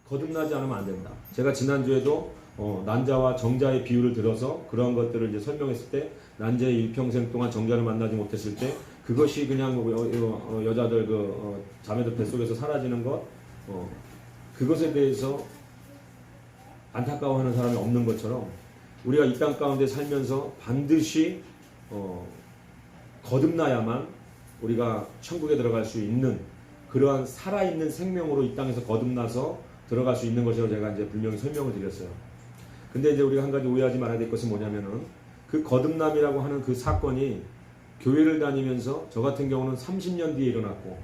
거듭나지 않으면 안 된다. 제가 지난주에도 난자와 정자의 비유를 들어서 그런 것들을 이제 설명했을 때, 난자의 일평생 동안 정자를 만나지 못했을 때 그것이 그냥 여자들 자매들 뱃속에서 사라지는 것, 그것에 대해서 안타까워하는 사람이 없는 것처럼, 우리가 이 땅 가운데 살면서 반드시 거듭나야만 우리가 천국에 들어갈 수 있는 그러한 살아있는 생명으로 이 땅에서 거듭나서 들어갈 수 있는 것이라고 제가 이제 분명히 설명을 드렸어요. 근데 이제 우리가 한 가지 오해하지 말아야 될 것은 뭐냐면은, 그 거듭남이라고 하는 그 사건이 교회를 다니면서, 저 같은 경우는 30년 뒤에 일어났고,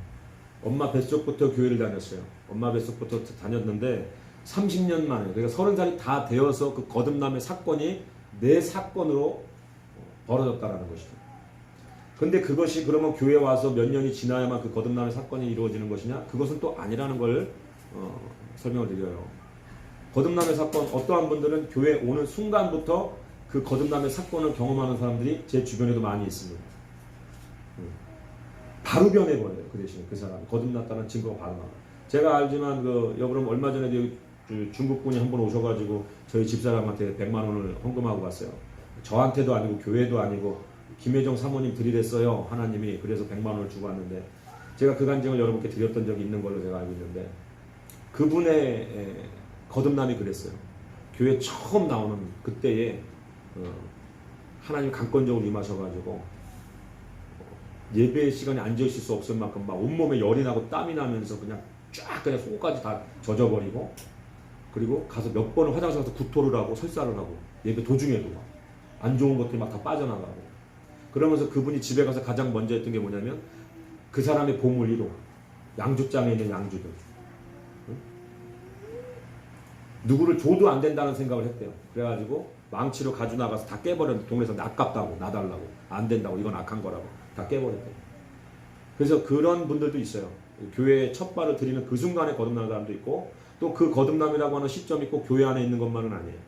엄마 뱃속부터 교회를 다녔어요. 엄마 뱃속부터 다녔는데 30년 만에, 그러니까 30살이 다 되어서 그 거듭남의 사건이 내 사건으로 벌어졌다라는 것이죠. 근데 그것이 그러면 교회 와서 몇 년이 지나야만 그 거듭남의 사건이 이루어지는 것이냐? 그것은 또 아니라는 걸 설명을 드려요. 거듭남의 사건, 어떠한 분들은 교회 오는 순간부터 그 거듭남의 사건을 경험하는 사람들이 제 주변에도 많이 있습니다. 바로 변해버려요. 그 대신에 그 사람 거듭났다는 증거가 바로 나와요. 제가 알지만 여러분 얼마 전에 중국분이 한 번 오셔가지고 저희 집사람한테 100만 원을 헌금하고 갔어요. 저한테도 아니고 교회도 아니고 김혜정 사모님 드리랬어요. 하나님이. 그래서 100만 원을 주고 왔는데, 제가 그 간증을 여러분께 드렸던 적이 있는 걸로 제가 알고 있는데, 그분의 거듭남이 그랬어요. 교회 처음 나오는 그때에 하나님 강권적으로 임하셔가지고 예배 시간에 앉아있을 수 없을 만큼 막 온몸에 열이 나고 땀이 나면서 그냥 속옷까지 다 젖어버리고, 그리고 가서 몇 번을 화장실 가서 구토를 하고 설사를 하고, 예배 도중에도 막 안 좋은 것들이 막 다 빠져나가고, 그러면서 그분이 집에 가서 가장 먼저 했던 게 뭐냐면, 그 사람의 보물 1호, 양주장에 있는 양주들, 누구를 줘도 안 된다는 생각을 했대요. 그래가지고 망치로 가져 나가서 다 깨버렸는데, 동네에서 아깝다고, 나달라고, 안 된다고, 이건 악한 거라고 다 깨버렸대요. 그래서 그런 분들도 있어요. 교회에 첫 발을 들이는 그 순간에 거듭나는 사람도 있고, 또 그 거듭남이라고 하는 시점이 꼭 교회 안에 있는 것만은 아니에요.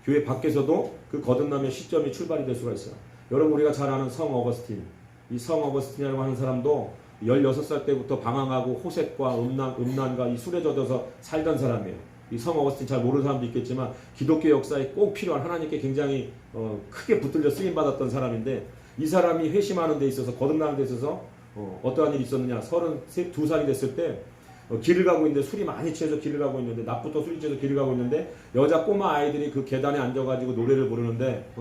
교회 밖에서도 그 거듭남의 시점이 출발이 될 수가 있어요. 여러분, 우리가 잘 아는 성 어거스틴, 이 성 어거스틴이라고 하는 사람도 16살 때부터 방황하고 호색과 음란과 이 술에 젖어서 살던 사람이에요. 이 성 어거스틴 잘 모르는 사람도 있겠지만 기독교 역사에 꼭 필요한, 하나님께 굉장히 크게 붙들려 쓰임받았던 사람인데, 이 사람이 회심하는 데 있어서, 거듭나는 데 있어서 어떠한 일이 있었느냐. 32살이 됐을 때 길을 가고 있는데, 술이 많이 취해서 길을 가고 있는데, 낮부터 술이 취해서 길을 가고 있는데, 여자 꼬마 아이들이 그 계단에 앉아가지고 노래를 부르는데,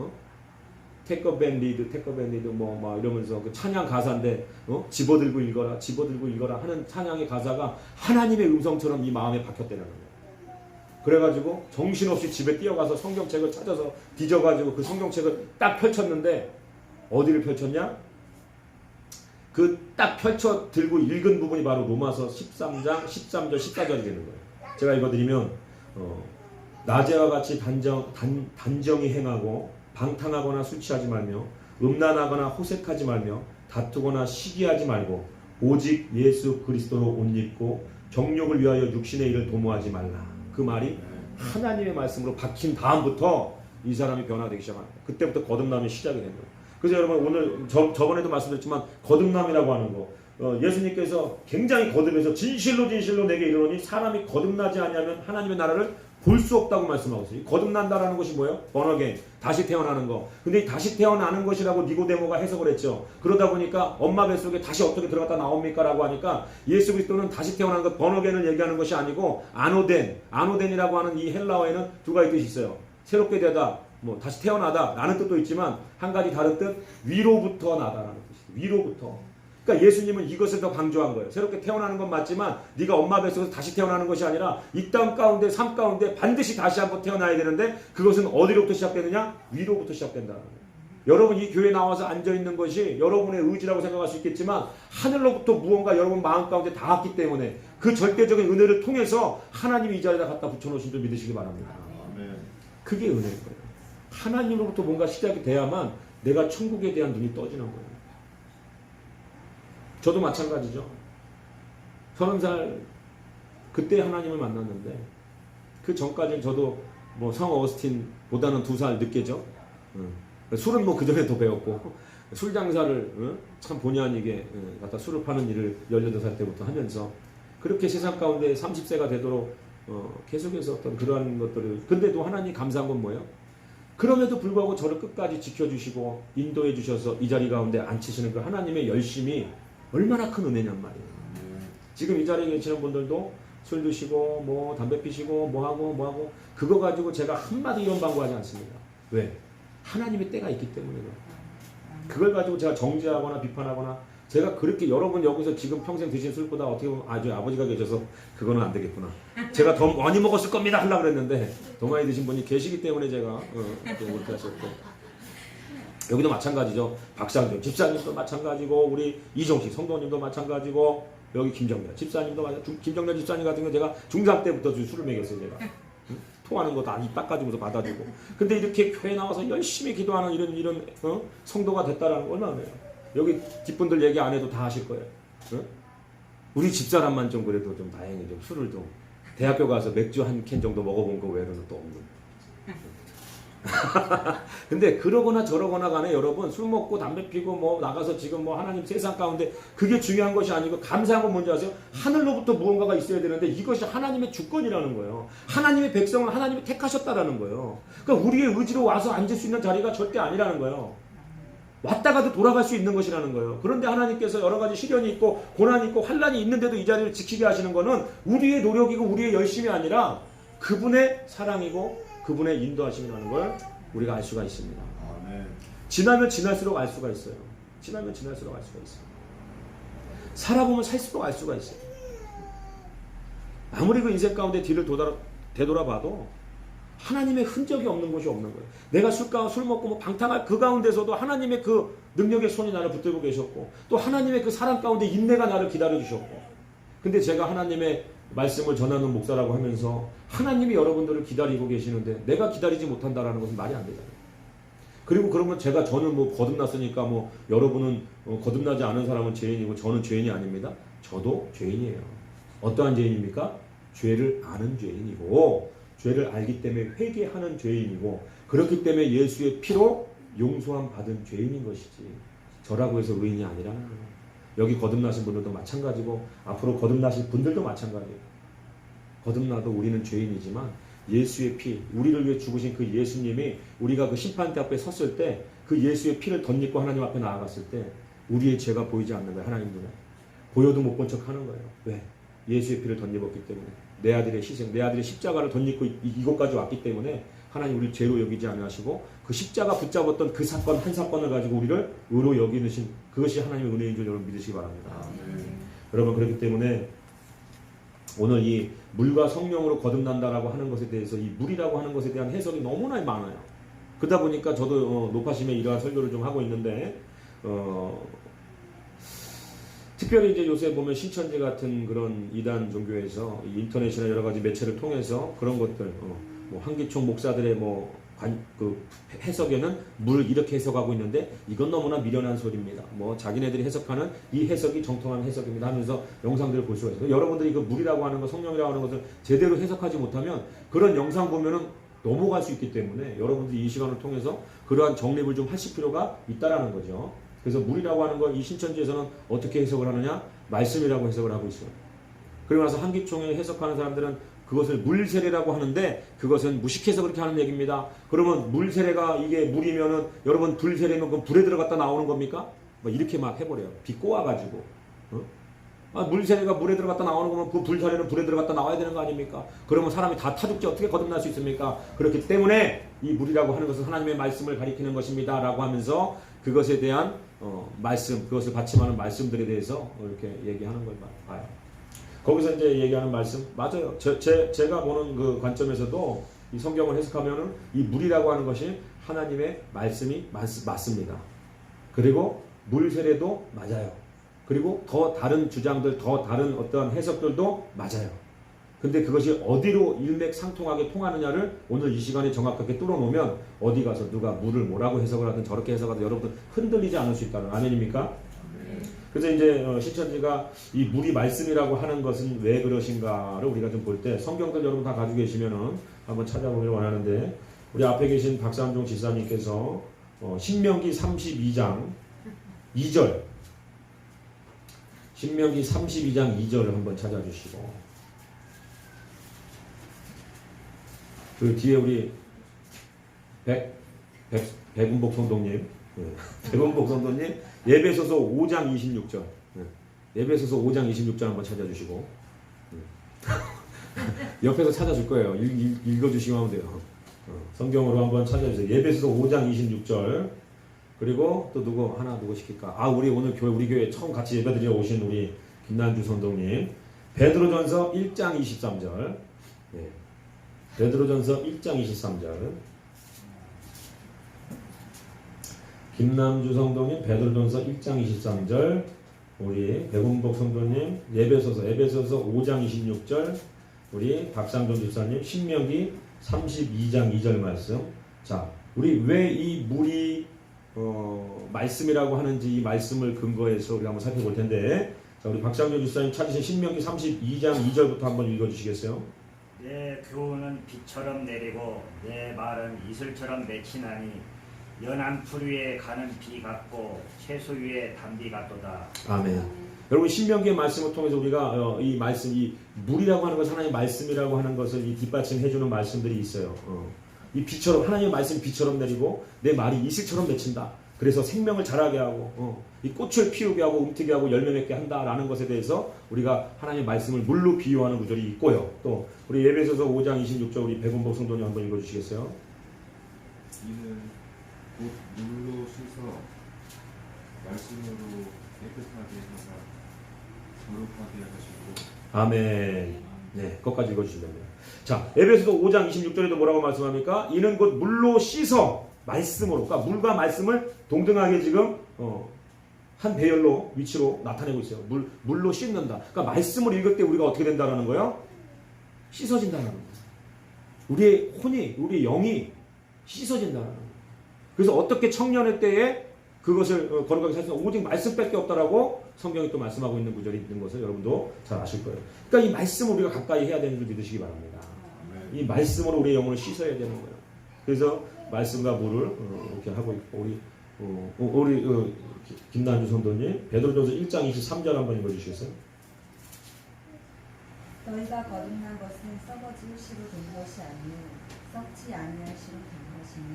Take a band lead, take a band lead, 막 이러면서 그 찬양 가사인데, 집어들고 읽어라, 집어들고 읽어라 하는 찬양의 가사가 하나님의 음성처럼 이 마음에 박혔다는 거예요. 그래가지고 정신없이 집에 뛰어가서 성경책을 찾아서 뒤져가지고 그 성경책을 딱 펼쳤는데, 어디를 펼쳤냐? 그 딱 펼쳐 들고 읽은 부분이 바로 로마서 13장 13절 14절이 되는 거예요. 제가 읽어드리면, 낮에와 같이 단정히 행하고 방탕하거나 술 취하지 말며 음란하거나 호색하지 말며 다투거나 시기하지 말고 오직 예수 그리스도로 옷 입고 정욕을 위하여 육신의 일을 도모하지 말라. 그 말이 하나님의 말씀으로 박힌 다음부터 이 사람이 변화되기 시작합니다. 그때부터 거듭남이 시작이 된 거예요. 그래서 여러분, 오늘 저번에도 말씀드렸지만 거듭남이라고 하는 거, 예수님께서 굉장히 거듭해서 진실로 내게 이르노니 사람이 거듭나지 않으면 하나님의 나라를 볼 수 없다고 말씀하고 있어요. 거듭난다라는 것이 뭐예요? 번어게인, 다시 태어나는 거. 근데 이 다시 태어나는 것이라고 니고데모가 해석을 했죠. 그러다 보니까 엄마 뱃속에 다시 어떻게 들어갔다 나옵니까? 라고 하니까, 예수 그리스도는 다시 태어나는 것, 번어게인을 얘기하는 것이 아니고 아노덴이라고 하는 이 헬라어에는 두 가지 뜻이 있어요. 새롭게 되다, 다시 태어나다 라는 뜻도 있지만, 한 가지 다른 뜻, 위로부터 나다라는 뜻이에요. 위로부터. 그러니까 예수님은 이것을 더 강조한 거예요. 새롭게 태어나는 건 맞지만 네가 엄마 뱃속에서 다시 태어나는 것이 아니라 이 땅 가운데, 삶 가운데 반드시 다시 한번 태어나야 되는데, 그것은 어디로부터 시작되느냐? 위로부터 시작된다는 거예요. 여러분, 이 교회에 나와서 앉아있는 것이 여러분의 의지라고 생각할 수 있겠지만, 하늘로부터 무언가 여러분 마음 가운데 닿았기 때문에 그 절대적인 은혜를 통해서 하나님이 이 자리에다 갖다 붙여놓으신 줄 믿으시기 바랍니다. 그게 은혜인 거예요. 하나님으로부터 뭔가 시작이 돼야만 내가 천국에 대한 눈이 떠지는 거예요. 저도 마찬가지죠. 30살 그때 하나님을 만났는데, 그 전까지는 저도 성 어거스틴보다는 2살 늦게죠. 술은 그 전에 더 배웠고, 술 장사를 참 본의 아니게 갖다 술을 파는 일을 18살 때부터 하면서, 그렇게 세상 가운데 30세가 되도록 계속해서 어떤 그러한 것들을 근데도 하나님 감사한 건 뭐예요? 그럼에도 불구하고 저를 끝까지 지켜주시고 인도해 주셔서 이 자리 가운데 앉히시는 그 하나님의 열심이 얼마나 큰 은혜냔 말이에요. 지금 이 자리에 계시는 분들도 술 드시고 뭐 담배 피시고 뭐하고 그거 가지고 제가 한마디 이혼방구하지 않습니다. 왜? 하나님의 때가 있기 때문에 그래요. 그걸 가지고 제가 정죄하거나 비판하거나 제가 그렇게 여러분 여기서 지금 평생 드신 술보다 어떻게 보면 아버지가 계셔서 그거는 안 되겠구나. 제가 더 많이 먹었을 겁니다 하려고 그랬는데 더 많이 드신 분이 계시기 때문에 제가 또 그렇게 하셨고 여기도 마찬가지죠. 박상준 집사님도 마찬가지고 우리 이종식 성도님도 마찬가지고 여기 김정렬 집사님도 마찬가지고 김정렬 집사님 같은 건 제가 중3 때부터 술을 먹였어요. 제가 토하는 거 다 입 닦아주면서 받아주고 근데 이렇게 교회 나와서 열심히 기도하는 이런 성도가 됐다라는 거 얼마나 돼요. 여기 뒷분들 얘기 안 해도 다 하실 거예요. 우리 집사람만 좀 그래도 좀 다행히 좀 술을 좀 대학교 가서 맥주 한 캔 정도 먹어본 거 외로는 또 없는. 근데 그러거나 저러거나 간에 여러분 술 먹고 담배 피고 뭐 나가서 지금 뭐 하나님 세상 가운데 그게 중요한 것이 아니고 감사한 건 뭔지 아세요? 하늘로부터 무언가가 있어야 되는데 이것이 하나님의 주권이라는 거예요. 하나님의 백성을 하나님이 택하셨다라는 거예요. 그러니까 우리의 의지로 와서 앉을 수 있는 자리가 절대 아니라는 거예요. 왔다가도 돌아갈 수 있는 것이라는 거예요. 그런데 하나님께서 여러 가지 시련이 있고 고난이 있고 환란이 있는데도 이 자리를 지키게 하시는 것은 우리의 노력이고 우리의 열심이 아니라 그분의 사랑이고 그분의 인도하심이라는 걸 우리가 알 수가 있습니다. 지나면 지날수록 알 수가 있어요. 지나면 지날수록 알 수가 있어요. 살아보면 살수록 알 수가 있어요. 아무리 그 인생 가운데 뒤를 되돌아봐도 하나님의 흔적이 없는 곳이 없는 거예요. 내가 술 먹고 뭐 방탕할 그 가운데서도 하나님의 그 능력의 손이 나를 붙들고 계셨고 또 하나님의 그 사랑 가운데 인내가 나를 기다려 주셨고 근데 제가 하나님의 말씀을 전하는 목사라고 하면서 하나님이 여러분들을 기다리고 계시는데 내가 기다리지 못한다라는 것은 말이 안 되잖아요. 그리고 그러면 저는 뭐 거듭났으니까 뭐 여러분은 거듭나지 않은 사람은 죄인이고 저는 죄인이 아닙니다. 저도 죄인이에요. 어떠한 죄인입니까? 죄를 아는 죄인이고 죄를 알기 때문에 회개하는 죄인이고 그렇기 때문에 예수의 피로 용서함 받은 죄인인 것이지 저라고 해서 의인이 아니라는 거예요. 여기 거듭나신 분들도 마찬가지고 앞으로 거듭나실 분들도 마찬가지예요. 거듭나도 우리는 죄인이지만 예수의 피, 우리를 위해 죽으신 그 예수님이 우리가 그 심판대 앞에 섰을 때 그 예수의 피를 덧입고 하나님 앞에 나아갔을 때 우리의 죄가 보이지 않는 거예요. 하나님 눈에. 보여도 못 본 척 하는 거예요. 왜? 예수의 피를 덧입었기 때문에 내 아들의 희생, 내 아들의 십자가를 덧입고 이곳까지 왔기 때문에 하나님 우리 죄로 여기지 않으시고 그 십자가 붙잡았던 그 사건 한 사건을 가지고 우리를 의로 여기신 그것이 하나님의 은혜인 줄 여러분 믿으시기 바랍니다. 여러분 그렇기 때문에 오늘 이 물과 성령으로 거듭난다라고 하는 것에 대해서 이 물이라고 하는 것에 대한 해석이 너무나 많아요. 그러다 보니까 저도 노파심에 이러한 설교를 좀 하고 있는데 특별히 이제 요새 보면 신천지 같은 그런 이단 종교에서 인터넷이나 여러 가지 매체를 통해서 그런 것들 뭐 한기총 목사들의 그 해석에는 물 이렇게 해석하고 있는데 이건 너무나 미련한 소리입니다. 뭐 자기네들이 해석하는 이 해석이 정통한 해석입니다 하면서 영상들을 볼 수가 있어요. 여러분들이 그 물이라고 하는 것, 성령이라고 하는 것을 제대로 해석하지 못하면 그런 영상 보면은 넘어갈 수 있기 때문에 여러분들이 이 시간을 통해서 그러한 정립을 좀 하실 필요가 있다라는 거죠. 그래서 물이라고 하는 건 이 신천지에서는 어떻게 해석을 하느냐? 말씀이라고 해석을 하고 있어요. 그리고 나서 한기총에 해석하는 사람들은 그것을 물세례라고 하는데 그것은 무식해서 그렇게 하는 얘기입니다. 그러면 물세례가 이게 물이면은 여러분 불세례면 그 불에 들어갔다 나오는 겁니까? 뭐 이렇게 막 해버려요. 비 꼬아가지고. 물세례가 물에 들어갔다 나오는 거면 그 불세례는 불에 들어갔다 나와야 되는 거 아닙니까? 그러면 사람이 다 타죽지 어떻게 거듭날 수 있습니까? 그렇기 때문에 이 물이라고 하는 것은 하나님의 말씀을 가리키는 것입니다 라고 하면서 그것에 대한 말씀, 그것을 받침하는 말씀들에 대해서 이렇게 얘기하는 걸 봐요. 거기서 이제 얘기하는 말씀 맞아요. 제가 보는 그 관점에서도 이 성경을 해석하면은 이 물이라고 하는 것이 하나님의 말씀이 맞습니다. 그리고 물 세례도 맞아요. 그리고 더 다른 주장들, 더 다른 어떤 해석들도 맞아요. 근데 그것이 어디로 일맥상통하게 통하느냐를 오늘 이 시간에 정확하게 뚫어놓으면 어디 가서 누가 물을 뭐라고 해석을 하든 저렇게 해석하든 여러분들 흔들리지 않을 수 있다는 아멘입니까? 그래서 이제 신천지가 이 물이 말씀이라고 하는 것은 왜 그러신가를 우리가 좀 볼 때 성경들 여러분 다 가지고 계시면은 한번 찾아보길 원하는데 우리 앞에 계신 박삼종 지사님께서 신명기 32장 2절 신명기 32장 2절을 한번 찾아주시고 그 뒤에 우리 백운복 성도님, 백운복 성도님 예배소서 5장 26절, 예배소서 5장 26절 한번 찾아주시고 옆에서 찾아줄 거예요. 읽어주시면 하면 돼요. 성경으로 한번 찾아주세요. 예배소서 5장 26절. 그리고 또 누구 시킬까? 우리 오늘 우리 교회 처음 같이 예배드리러 오신 우리 김난주 선동님. 베드로전서 1장 23절. 네. 베드로전서 1장 23절. 김남주 성도님 베드로전서 1장 23절. 우리 백운복 성도님 예배소서 5장 26절. 우리 박상돈 집사님 신명기 32장 2절 말씀. 자, 우리 왜 이 물이 말씀이라고 하는지 이 말씀을 근거해서 우리가 한번 살펴볼 텐데, 자, 우리 박상준 집사님 찾으신 신명기 32장 2절부터 한번 읽어주시겠어요? 내 교훈은 비처럼 내리고 내 말은 이슬처럼 맺히나니 연한 풀 위에 가는 비 같고 채소 위에 단비 같도다. 아멘. 여러분 신명기의 말씀을 통해서 우리가 이 말씀, 이 물이라고 하는 것은 하나님의 말씀이라고 하는 것을 이 뒷받침해주는 말씀들이 있어요. 이 비처럼 하나님의 말씀이 비처럼 내리고 내 말이 이슬처럼 맺힌다. 그래서 생명을 자라게 하고 이 꽃을 피우게 하고 움트게 하고 열매 맺게 한다라는 것에 대해서 우리가 하나님의 말씀을 물로 비유하는 구절이 있고요. 또 우리 예배소서 5장 26절 우리 백운복 성도님 한번 읽어주시겠어요? 이는 곧 물로 씻어 말씀으로 깨끗하게 하사 거룩하게 하시고. 아멘. 네, 거기까지 읽어주시면 됩니다. 자, 에베소서 5장 26절에도 뭐라고 말씀합니까? 이는 곧 물로 씻어 말씀으로, 그러니까 물과 말씀을 동등하게 지금 한 배열로 위치로 나타내고 있어요. 물로 씻는다. 그러니까 말씀을 읽을 때 우리가 어떻게 된다는 거예요? 씻어진다는 거예요. 우리의 혼이, 우리의 영이 씻어진다는 거예요. 그래서 어떻게 청년의 때에 그것을 거룩하게 살 수 있는 오직 말씀밖에 없다라고 성경이 또 말씀하고 있는 구절이 있는 것을 여러분도 잘 아실 거예요. 그러니까 이 말씀을 우리가 가까이 해야 되는 줄 믿으시기 바랍니다. 이 말씀으로 우리의 영혼을 씻어야 되는 거예요. 그래서 말씀과 물을 이렇게 하고 있고 우리 김남주 성도님 베드로전서 1장 23절 한번 읽어주시겠어요? 너희가 거듭난 것은 썩어질 씨로 된 것이 아니요 썩지 아니할 씨로 된 것이니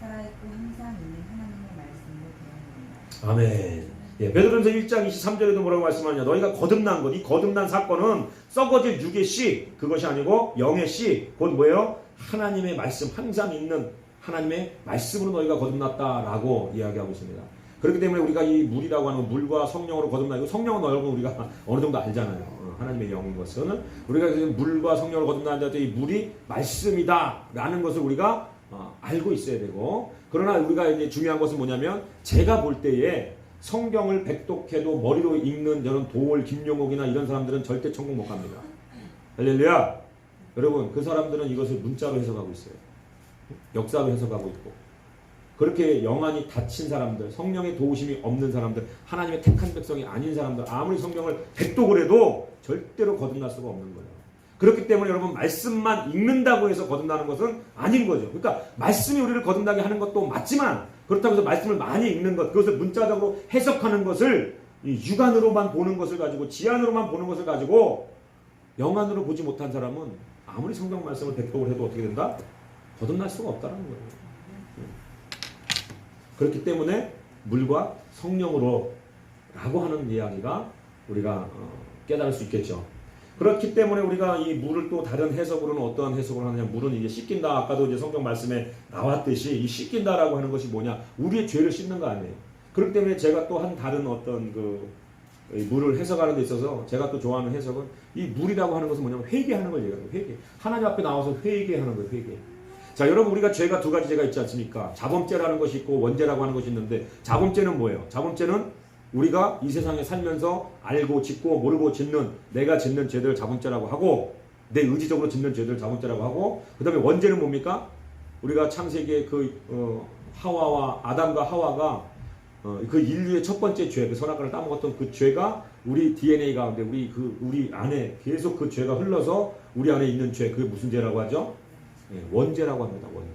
살아있고 항상 있는 하나님의 말씀으로 되었느니라. 아멘. 예, 베드로전서 1장 23절에도 뭐라고 말씀하냐? 너희가 거듭난 것, 이 거듭난 사건은 썩어질 육의 씨, 그것이 아니고 영의 씨, 곧 뭐예요? 하나님의 말씀, 항상 있는 하나님의 말씀으로 너희가 거듭났다라고 이야기하고 있습니다. 그렇기 때문에 우리가 이 물이라고 하는 물과 성령으로 거듭나고, 성령은 여러분 우리가 어느 정도 알잖아요. 하나님의 영인 것은 우리가 물과 성령으로 거듭나는데 이 물이 말씀이다라는 것을 우리가 알고 있어야 되고, 그러나 우리가 이제 중요한 것은 뭐냐면 제가 볼 때에 성경을 백독해도 머리로 읽는 이런 도월 김용옥이나 이런 사람들은 절대 천국 못 갑니다. 할렐루야. 여러분 그 사람들은 이것을 문자로 해석하고 있어요. 역사로 해석하고 있고, 그렇게 영안이 닫힌 사람들, 성령의 도우심이 없는 사람들, 하나님의 택한 백성이 아닌 사람들, 아무리 성경을 백독을 해도 절대로 거듭날 수가 없는 거예요. 그렇기 때문에 여러분 말씀만 읽는다고 해서 거듭나는 것은 아닌 거죠. 그러니까 말씀이 우리를 거듭나게 하는 것도 맞지만, 그렇다고 해서 말씀을 많이 읽는 것, 그것을 문자적으로 해석하는 것을 육안으로만 보는 것을 가지고, 지안으로만 보는 것을 가지고 영안으로 보지 못한 사람은 아무리 성경 말씀을 백독을 해도 어떻게 된다? 거듭날 수가 없다는 거예요. 그렇기 때문에 물과 성령으로 라고 하는 이야기가 우리가 깨달을 수 있겠죠. 그렇기 때문에 우리가 이 물을 또 다른 해석으로는 어떠한 해석을 하느냐? 물은 이제 씻긴다. 아까도 이제 성경 말씀에 나왔듯이 이 씻긴다라고 하는 것이 뭐냐? 우리의 죄를 씻는 거 아니에요. 그렇기 때문에 제가 또 한 다른 어떤 이 물을 해석하는 데 있어서 제가 또 좋아하는 해석은 이 물이라고 하는 것은 뭐냐면 회개하는 걸 얘기해요. 회개. 하나님 앞에 나와서 회개하는 거예요. 회개. 자, 여러분 우리가 죄가 두 가지 죄가 있지 않습니까? 자범죄라는 것이 있고 원죄라고 하는 것이 있는데, 자범죄는 뭐예요? 자범죄는 우리가 이 세상에 살면서 알고 짓고 모르고 짓는, 내가 짓는 죄들을 자범죄라고 하고, 내 의지적으로 짓는 죄들을 자범죄라고 하고, 그 다음에 원죄는 뭡니까? 우리가 창세기에 하와와 아담과 하와가 그 인류의 첫 번째 죄, 그 선악과를 따먹었던 그 죄가 우리 DNA 가운데 우리 안에 계속 그 죄가 흘러서 우리 안에 있는 죄, 그게 무슨 죄라고 하죠? 원죄라고 합니다. 원죄.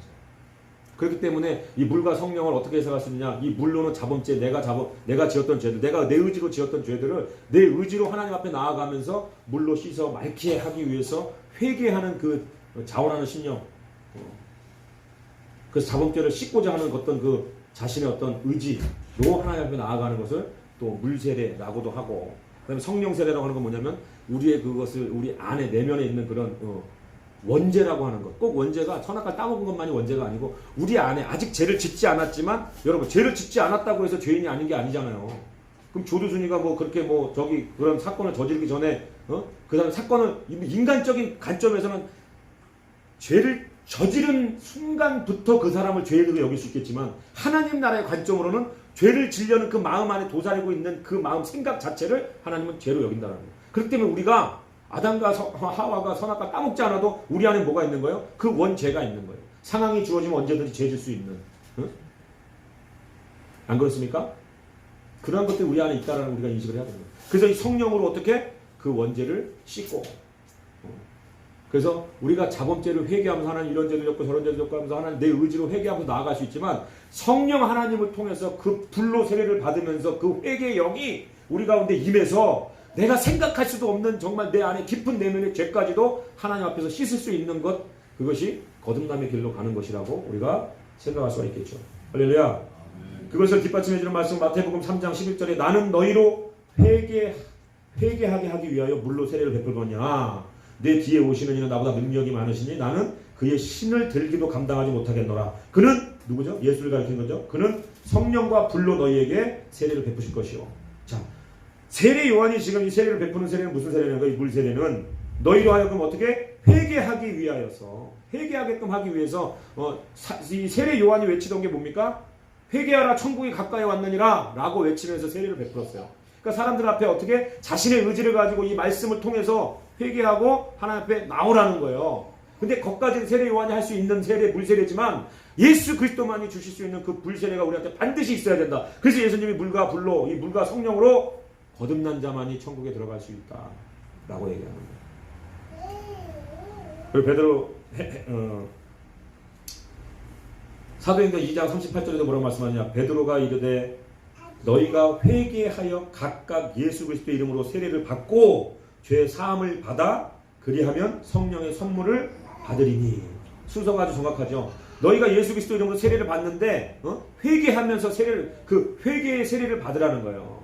그렇기 때문에 이 물과 성령을 어떻게 해석할 수 있느냐? 이 물로는 자범죄, 내가 지었던 죄들, 내가 내 의지로 지었던 죄들을 내 의지로 하나님 앞에 나아가면서 물로 씻어 맑게 하기 위해서 회개하는 그 자원하는 신령, 그래서 자범죄를 씻고자 하는 어떤 그 자신의 어떤 의지로 하나님 앞에 나아가는 것을 또 물세례라고도 하고, 그다음에 성령 세례라고 하는 건 뭐냐면 우리의 그것을 우리 안에 내면에 있는 그런 원죄라고 하는 것. 꼭 원죄가 선악과를 따먹은 것만이 원죄가 아니고 우리 안에 아직 죄를 짓지 않았지만, 여러분 죄를 짓지 않았다고 해서 죄인이 아닌 게 아니잖아요. 그럼 조두순이가 뭐 그렇게 뭐 저기 그런 사건을 저지르기 전에 그 다음에 사건을 인간적인 관점에서는 죄를 저지른 순간부터 그 사람을 죄인으로 여길 수 있겠지만, 하나님 나라의 관점으로는 죄를 지려는 그 마음 안에 도사리고 있는 그 마음 생각 자체를 하나님은 죄로 여긴다는 거예요. 그렇기 때문에 우리가 아담과 하와가 선악과 따먹지 않아도 우리 안에 뭐가 있는 거예요? 그 원죄가 있는 거예요. 상황이 주어지면 언제든지 죄질 수 있는. 안 그렇습니까? 그러한 것들이 우리 안에 있다는 우리가 인식을 해야 됩니다. 그래서 이 성령으로 어떻게 그 원죄를 씻고, 그래서 우리가 자범죄를 회개하면서 하나님 이런 죄를 졌고 저런 죄를 졌고 하면서 하나님 내 의지로 회개하면서 나아갈 수 있지만, 성령 하나님을 통해서 그 불로 세례를 받으면서 그 회개의 영이 우리 가운데 임해서 내가 생각할 수도 없는 정말 내 안에 깊은 내면의 죄까지도 하나님 앞에서 씻을 수 있는 것, 그것이 거듭남의 길로 가는 것이라고 우리가 생각할 수가 있겠죠. 할렐루야. 그것을 뒷받침해주는 말씀 마태복음 3장 11절에 나는 너희로 회개하게 하기 위하여 물로 세례를 베풀거냐. 내 뒤에 오시는 이는 나보다 능력이 많으시니 나는 그의 신을 들기도 감당하지 못하겠노라. 그는 누구죠? 예수를 가리킨 거죠. 그는 성령과 불로 너희에게 세례를 베푸실 것이요. 자, 세례 요한이 지금 이 세례를 베푸는 세례는 무슨 세례인가? 이 물 세례는 너희로 하여금 어떻게 회개하기 위하여서, 회개하게끔 하기 위해서 이 세례 요한이 외치던 게 뭡니까? 회개하라 천국이 가까이 왔느니라 라고 외치면서 세례를 베풀었어요. 그러니까 사람들 앞에 어떻게 자신의 의지를 가지고 이 말씀을 통해서 회개하고 하나님 앞에 나오라는 거예요. 근데 거기까지는 세례 요한이 할 수 있는 세례, 물세례지만 예수 그리스도만이 주실 수 있는 그 물세례가 우리한테 반드시 있어야 된다. 그래서 예수님이 물과 불로, 이 물과 성령으로 거듭난 자만이 천국에 들어갈 수 있다 라고 얘기하는 거예요. 그리고 베드로 사도행전 2장 38절에도 뭐라고 말씀하냐. 베드로가 이르되 너희가 회개하여 각각 예수 그리스도의 이름으로 세례를 받고 죄 사함을 받아 그리하면 성령의 선물을 받으리니. 순서가 아주 정확하죠. 너희가 예수 그리스도 이름으로 세례를 받는데 회개하면서 그 회개의 세례를 받으라는 거예요.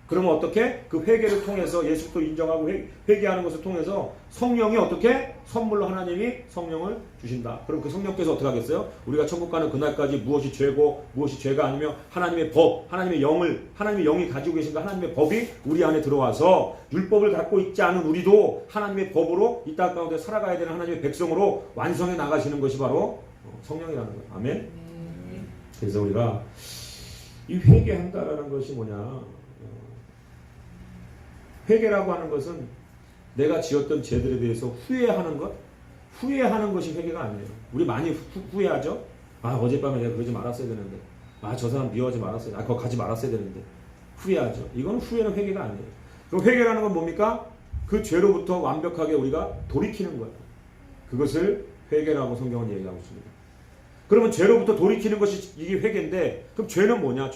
그러면 어떻게? 그 회개를 통해서 예수 그리스도 인정하고 회개하는 것을 통해서 성령이 어떻게? 선물로 하나님이 성령을 주신다. 그럼 그 성령께서 어떻게 하겠어요? 우리가 천국 가는 그날까지 무엇이 죄고 무엇이 죄가 아니며 하나님의 법, 하나님의 영이 가지고 계신 그 하나님의 법이 우리 안에 들어와서 율법을 갖고 있지 않은 우리도 하나님의 법으로 이 땅 가운데 살아가야 되는 하나님의 백성으로 완성해 나가시는 것이 바로 성령이라는 거예요. 아멘. 그래서 우리가 이 회개한다라는 것이 뭐냐? 회개라고 하는 것은 내가 지었던 죄들에 대해서 후회하는 것이 회개가 아니에요. 우리 많이 후회하죠? 아, 어젯밤에 내가 그러지 말았어야 되는데. 아, 저 사람 미워하지 말았어야 되는데. 아, 거기 가지 말았어야 되는데. 후회하죠. 이거는 후회는 회개가 아니에요. 그럼 회개라는 건 뭡니까? 그 죄로부터 완벽하게 우리가 돌이키는 거예요. 그것을 회개라고 성경은 얘기하고 있습니다. 그러면 죄로부터 돌이키는 것이 이게 회개인데, 그럼 죄는 뭐냐?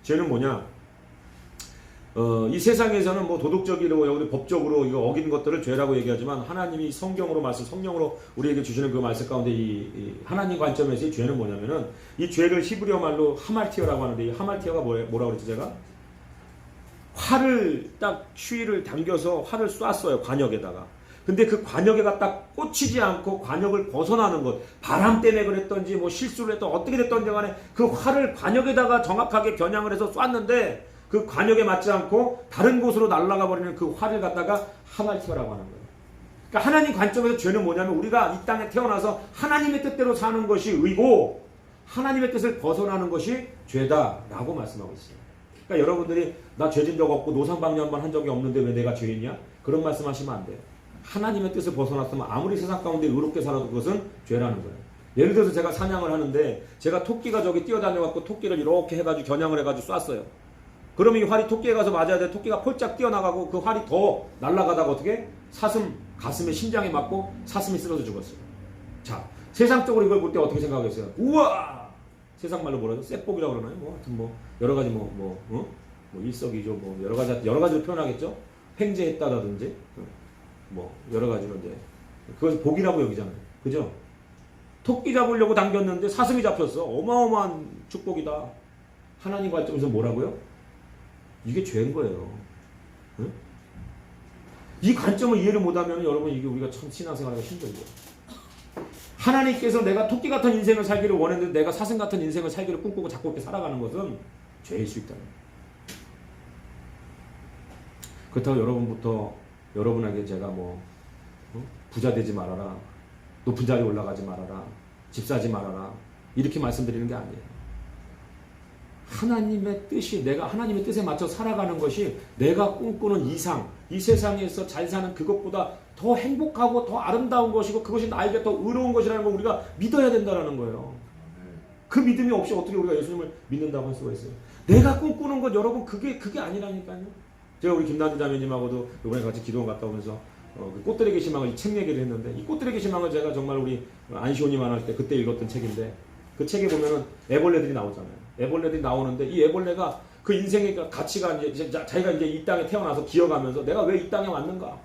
죄는 뭐냐? 이 세상에서는 뭐 도덕적이고 여기 법적으로 이거 어긴 것들을 죄라고 얘기하지만, 하나님이 성경으로 성령으로 우리에게 주시는 그 말씀 가운데 이 하나님 관점에서 이 죄는 뭐냐면은, 이 죄를 히브리어 말로 하말티어라고 하는데, 이 하말티어가 뭐라고 그랬지 제가? 활을 딱 추위를 당겨서 활을 쐈어요, 관역에다가. 근데 그 관역에가 딱 꽂히지 않고 관역을 벗어나는 것, 바람 때문에 그랬던지 뭐 실수를 했던 어떻게 됐던지 간에 그 활을 관역에다가 정확하게 겨냥을 해서 쐈는데 그 관역에 맞지 않고 다른 곳으로 날아가 버리는 그 활을 갖다가 하말티어라고 하는 거예요. 그러니까 하나님 관점에서 죄는 뭐냐면, 우리가 이 땅에 태어나서 하나님의 뜻대로 사는 것이 의고 하나님의 뜻을 벗어나는 것이 죄다라고 말씀하고 있어요. 그러니까 여러분들이 나 죄진 적 없고 노상방뇨만 한 적이 없는데 왜 내가 죄인이야? 그런 말씀하시면 안 돼요. 하나님의 뜻을 벗어났으면 아무리 세상 가운데 의롭게 살아도 그것은 죄라는 거예요. 예를 들어서 제가 사냥을 하는데 제가 토끼가 저기 뛰어다녀갖고 토끼를 이렇게 해가지고 겨냥을 해가지고 쐈어요. 그러면 이 활이 토끼에 가서 맞아야 돼. 토끼가 폴짝 뛰어나가고 그 활이 더 날아가다가 어떻게? 가슴에 심장에 맞고 사슴이 쓰러져 죽었어요. 자, 세상적으로 이걸 볼 때 어떻게 생각하겠어요? 우와! 세상 말로 뭐라죠? 쌔복이라고 그러나요? 뭐 하여튼 뭐 여러 가지 뭐 일석이조 뭐 여러 가지로 표현하겠죠? 횡재했다라든지 뭐 여러 가지로 이제 그것을 복이라고 여기잖아요. 그죠? 토끼 잡으려고 당겼는데 사슴이 잡혔어. 어마어마한 축복이다. 하나님 관점에서 뭐라고요? 이게 죄인 거예요. 응? 이 관점을 이해를 못하면 여러분 이게 우리가 참 신앙생활하기가 힘들죠. 하나님께서 내가 토끼 같은 인생을 살기를 원했는데 내가 사슴 같은 인생을 살기를 꿈꾸고 자꾸 이렇게 살아가는 것은 죄일 수 있다는 거예요. 그렇다고 여러분에게 제가 부자 되지 말아라, 높은 자리에 올라가지 말아라, 집 사지 말아라 이렇게 말씀드리는 게 아니에요. 하나님의 뜻이 내가 하나님의 뜻에 맞춰 살아가는 것이 내가 꿈꾸는 이상, 이 세상에서 잘 사는 그것보다 더 행복하고 더 아름다운 것이고 그것이 나에게 더 의로운 것이라는 걸 우리가 믿어야 된다는 거예요. 그 믿음이 없이 어떻게 우리가 예수님을 믿는다고 할 수가 있어요? 내가 꿈꾸는 것 여러분 그게 아니라니까요. 제가 우리 김난지 자매님하고도 이번에 같이 기도원 갔다 오면서 그 꽃들에게 희망을 책 얘기를 했는데 이 꽃들에게 희망을 제가 정말 우리 안시호님 할 때 그때 읽었던 책인데 그 책에 보면은 애벌레들이 나오잖아요. 애벌레들이 나오는데 이 애벌레가 그 인생의 가치가 이제 자기가 이제 이 땅에 태어나서 기어가면서 내가 왜 이 땅에 왔는가?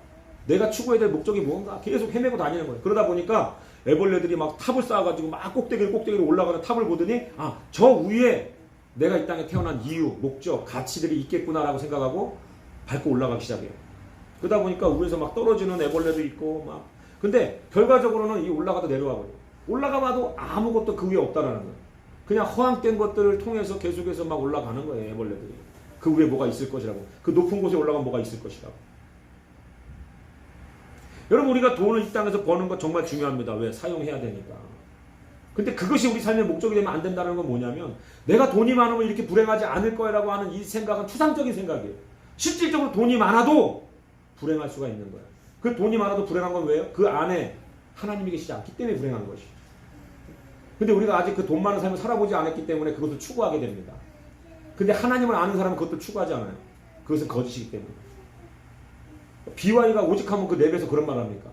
내가 추구해야 될 목적이 뭔가? 계속 헤매고 다니는 거예요. 그러다 보니까 애벌레들이 막 탑을 쌓아가지고 막 꼭대기로 올라가는 탑을 보더니 저 위에 내가 이 땅에 태어난 이유, 목적, 가치들이 있겠구나라고 생각하고 밟고 올라가기 시작해요. 그러다 보니까 위에서 막 떨어지는 애벌레도 있고 막 근데 결과적으로는 이 올라가다 내려와 버려요. 올라가봐도 아무것도 그 위에 없다라는 거예요. 그냥 허황된 것들을 통해서 계속해서 막 올라가는 거예요. 애벌레들이. 그 위에 뭐가 있을 것이라고. 그 높은 곳에 올라가면 뭐가 있을 것이라고. 여러분 우리가 돈을 이 땅에서 버는 거 정말 중요합니다. 왜? 사용해야 되니까. 근데 그것이 우리 삶의 목적이 되면 안 된다는 건 뭐냐면 내가 돈이 많으면 이렇게 불행하지 않을 거라고 하는 이 생각은 추상적인 생각이에요. 실질적으로 돈이 많아도 불행할 수가 있는 거예요. 그 돈이 많아도 불행한 건 왜요? 그 안에 하나님이 계시지 않기 때문에 불행한 것이죠. 근데 우리가 아직 그 돈 많은 삶을 살아보지 않았기 때문에 그것을 추구하게 됩니다. 근데 하나님을 아는 사람은 그것도 추구하지 않아요. 그것은 거짓이기 때문에. BY가 오직하면 그 랩에서 그런 말 합니까?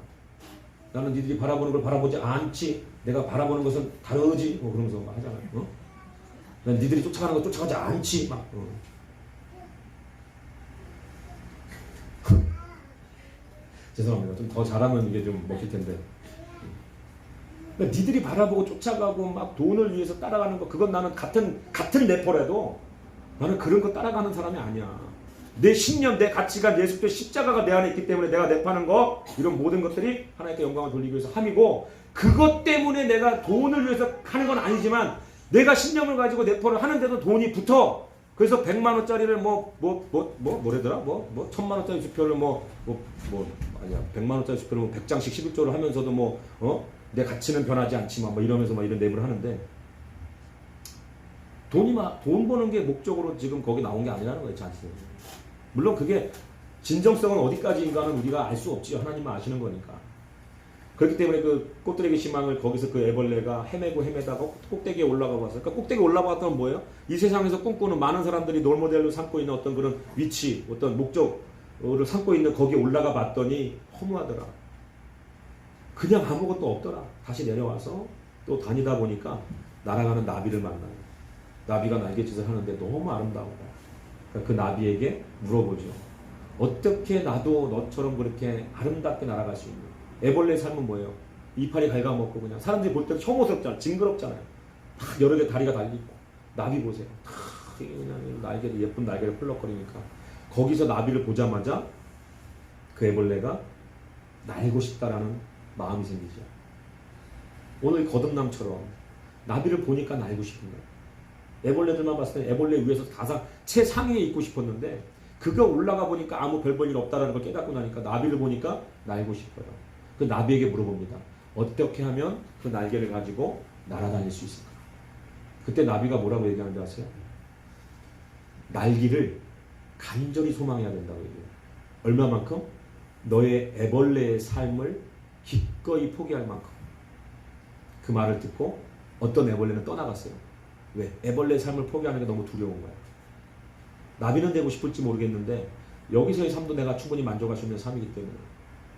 나는 니들이 바라보는 걸 바라보지 않지. 내가 바라보는 것은 다르지. 그러면서 막 하잖아요. 난 니들이 쫓아가는 거 쫓아가지 않지. 막. 죄송합니다. 좀 더 잘하면 이게 좀 먹힐 텐데. 그러니까 니들이 바라보고 쫓아가고 막 돈을 위해서 따라가는 거 그건 나는 같은 래퍼라도 나는 그런 거 따라가는 사람이 아니야. 내 신념, 내 가치가 예수님의 십자가가 내 안에 있기 때문에 내가 랩하는 거 이런 모든 것들이 하나님께 영광을 돌리기 위해서 함이고 그것 때문에 내가 돈을 위해서 하는 건 아니지만 내가 신념을 가지고 랩퍼를 하는데도 돈이 붙어. 그래서 100만 원짜리를 뭐래더라? 1000만 원짜리 수표를 아니야. 100만 원짜리 수표를 100장씩 11조를 하면서도 내 가치는 변하지 않지만 이러면서 이런 랩을 하는데 돈 버는 게 목적으로 지금 거기 나온 게 아니라는 거예요, 자체. 물론 그게 진정성은 어디까지인가는 우리가 알 수 없지요. 하나님만 아시는 거니까. 그렇기 때문에 그 꽃들에게 희망을 거기서 그 애벌레가 헤매다가 꼭대기에 올라가 봤어요. 그러니까 꼭대기에 올라가 봤던 건 뭐예요? 이 세상에서 꿈꾸는 많은 사람들이 롤모델로 삼고 있는 어떤 그런 위치, 어떤 목적을 삼고 있는 거기에 올라가 봤더니 허무하더라. 그냥 아무것도 없더라. 다시 내려와서 또 다니다 보니까 날아가는 나비를 만나요. 나비가 날갯짓을 하는데 너무 아름다워. 그러니까 그 나비에게 물어보죠. 어떻게 나도 너처럼 그렇게 아름답게 날아갈 수 있는? 애벌레의 삶은 뭐예요? 이파리 갉아먹고 그냥 사람들이 볼 때는 혐오스럽잖아요. 징그럽잖아요. 막 여러 개 다리가 달리고 나비 보세요. 그냥 날개를 예쁜 날개를 펄럭거리니까 거기서 나비를 보자마자 그 애벌레가 날고 싶다라는 마음이 생기죠. 오늘 거듭남처럼 나비를 보니까 날고 싶은 거예요. 애벌레들만 봤을 때 애벌레 위에서 최상위에 있고 싶었는데 그거 올라가 보니까 아무 별 볼 일 없다라는 걸 깨닫고 나니까 나비를 보니까 날고 싶어요. 그 나비에게 물어봅니다. 어떻게 하면 그 날개를 가지고 날아다닐 수 있을까? 그때 나비가 뭐라고 얘기하는지 아세요? 날기를 간절히 소망해야 된다고 얘기해요. 얼마만큼? 너의 애벌레의 삶을 기꺼이 포기할 만큼. 그 말을 듣고 어떤 애벌레는 떠나갔어요. 왜? 애벌레의 삶을 포기하는 게 너무 두려운 거야. 나비는 되고 싶을지 모르겠는데 여기서의 삶도 내가 충분히 만족할 수 있는 삶이기 때문에.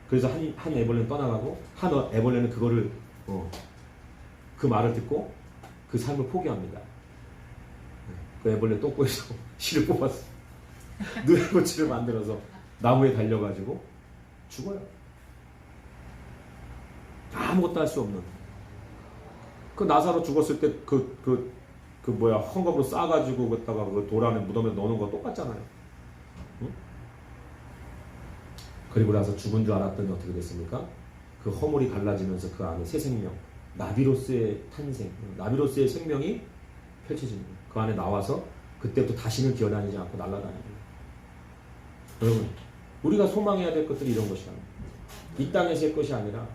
그래서 한 애벌레는 떠나가고 한 애벌레는 그거를 그 말을 듣고 그 삶을 포기합니다. 그 애벌레 똥꼬에서 실을 뽑았어. 누에고치를 만들어서 나무에 달려가지고 죽어요. 아무것도 할 수 없는. 그 나사로 죽었을 때 헝겊으로 싸가지고 그다가 그 돌 안에 무덤에 넣는 거 똑같잖아요. 응? 그리고 나서 죽은 줄 알았더니 어떻게 됐습니까? 그 허물이 갈라지면서 그 안에 새 생명, 나비로스의 탄생, 나비로스의 생명이 펼쳐집니다. 그 안에 나와서 그때부터 다시는 기어다니지 않고 날아다닙니다. 여러분, 우리가 소망해야 될 것들이 이런 것이다. 이 땅에서의 것이 아니라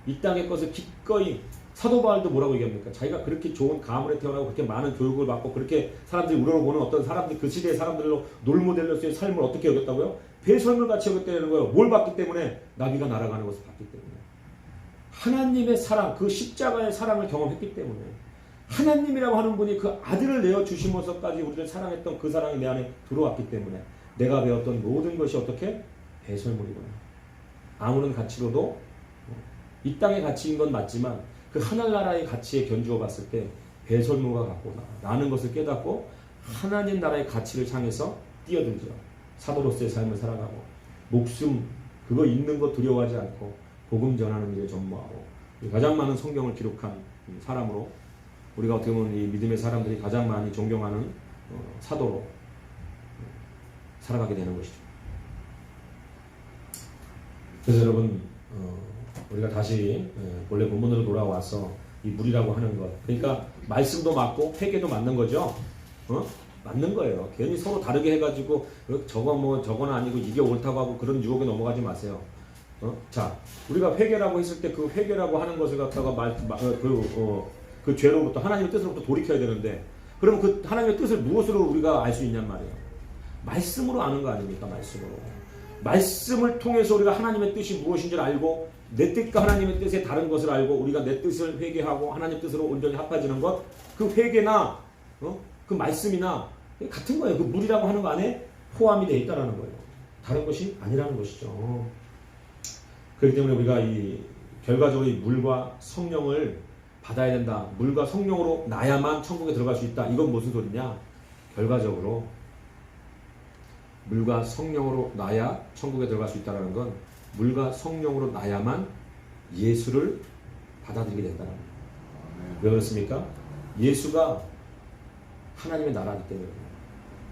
이 땅의 것을 기꺼이, 사도 바울도 뭐라고 얘기합니까? 자기가 그렇게 좋은 가문에 태어나고 그렇게 많은 교육을 받고 그렇게 사람들이 우러러보는 어떤 사람들, 그 시대의 사람들로 롤모델로서의 삶을 어떻게 여겼다고요? 배설물 같이 여겼다는 거예요. 뭘 봤기 때문에? 나비가 날아가는 것을 봤기 때문에. 하나님의 사랑, 그 십자가의 사랑을 경험했기 때문에. 하나님이라고 하는 분이 그 아들을 내어주시면서까지 우리를 사랑했던 그 사랑이 내 안에 들어왔기 때문에 내가 배웠던 모든 것이 어떻게? 배설물이구나. 아무런 가치로도 이 땅의 가치인 건 맞지만 그 하늘나라의 가치에 견주어 봤을 때 배설물과 같구나 라는 것을 깨닫고 하나님 나라의 가치를 향해서 뛰어들죠. 사도로서의 삶을 살아가고 목숨 그거 잃는 거 두려워하지 않고 복음 전하는 일에 전무하고 가장 많은 성경을 기록한 사람으로 우리가 어떻게 보면 이 믿음의 사람들이 가장 많이 존경하는 사도로 살아가게 되는 것이죠. 그래서 여러분 우리가 다시 원래 본문으로 돌아와서 이 물이라고 하는 것, 그러니까 말씀도 맞고 회개도 맞는 거죠. 맞는 거예요. 괜히 서로 다르게 해가지고 저건 아니고 이게 옳다고 하고 그런 유혹에 넘어가지 마세요. 자, 우리가 회개라고 했을 때 그 회개라고 하는 것을 갖다가 그 죄로부터 하나님의 뜻으로부터 돌이켜야 되는데, 그럼 그 하나님의 뜻을 무엇으로 우리가 알 수 있냔 말이에요. 말씀으로 아는 거 아닙니까? 말씀으로. 말씀을 통해서 우리가 하나님의 뜻이 무엇인지를 알고 내 뜻과 하나님의 뜻의 다른 것을 알고 우리가 내 뜻을 회개하고 하나님 뜻으로 온전히 합해지는 것, 그 회개나 그 말씀이나 같은 거예요. 그 물이라고 하는 거 안에 포함이 되어 있다는 거예요. 다른 것이 아니라는 것이죠. 그렇기 때문에 우리가 이 결과적으로 이 물과 성령을 받아야 된다. 물과 성령으로 나야만 천국에 들어갈 수 있다. 이건 무슨 소리냐? 결과적으로 물과 성령으로 나야 천국에 들어갈 수 있다는 건 물과 성령으로 나야만 예수를 받아들이게 된다는 거예요. 왜 그렇습니까? 예수가 하나님의 나라이기 때문에.